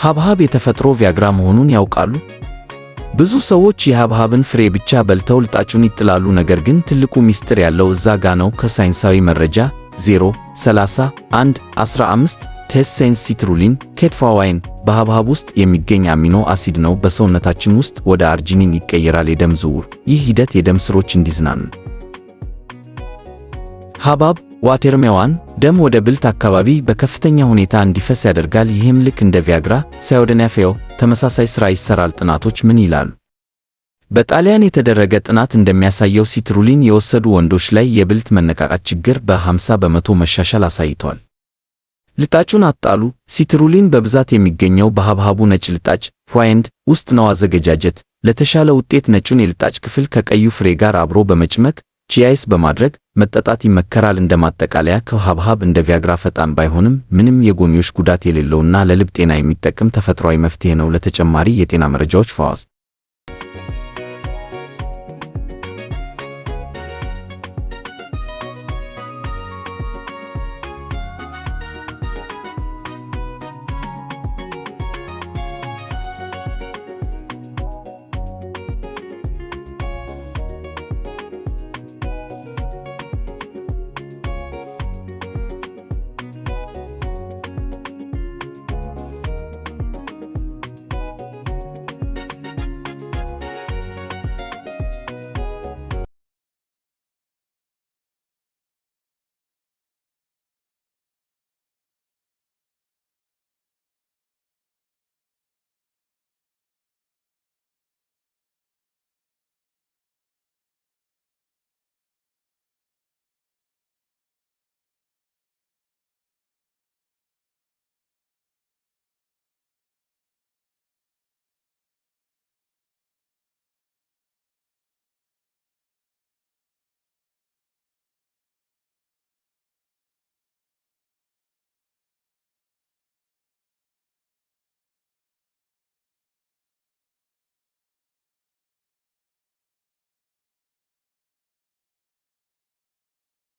ሐብሐብ የተፈጥሮ ቪያግራ መሆኑን ያውቃሉ? ብዙ ሰዎች የሐብሐብን ፍሬ ብቻ በልተው ልጣጩን ይጥላሉ። ነገር ግን ትልቁ ምስጢር ያለው እዛ ጋ ነው። ከሳይንሳዊ መረጃ 0.31.15 ቴስሴንስ ሲትሩሊን ኬትፋዋይን በሐብሐብ ውስጥ የሚገኝ አሚኖ አሲድ ነው። በሰውነታችን ውስጥ ወደ አርጂኒን ይቀየራል። የደም ዝውውር። ይህ ሂደት የደም ስሮች እንዲዝናኑ ሐብሐብ ዋተርሜዋን ደም ወደ ብልት አካባቢ በከፍተኛ ሁኔታ እንዲፈስ ያደርጋል። ይህም ልክ እንደ ቪያግራ ሳይወደናፌው ተመሳሳይ ሥራ ይሠራል። ጥናቶች ምን ይላሉ? በጣሊያን የተደረገ ጥናት እንደሚያሳየው ሲትሩሊን የወሰዱ ወንዶች ላይ የብልት መነቃቃት ችግር በ50 በመቶ መሻሻል አሳይቷል። ልጣጩን አጣሉ። ሲትሩሊን በብዛት የሚገኘው በሐብሐቡ ነጭ ልጣጭ ፍዋይንድ ውስጥ ነው። አዘገጃጀት። ለተሻለ ውጤት ነጩን የልጣጭ ክፍል ከቀዩ ፍሬ ጋር አብሮ በመጭመቅ ቺያይስ በማድረግ መጠጣት ይመከራል። እንደ ማጠቃለያ ሐብሐብ እንደ ቪያግራ ፈጣን ባይሆንም ምንም የጎንዮሽ ጉዳት የሌለውና ለልብ ጤና የሚጠቅም ተፈጥሯዊ መፍትሄ ነው። ለተጨማሪ የጤና መረጃዎች ፋዋዝ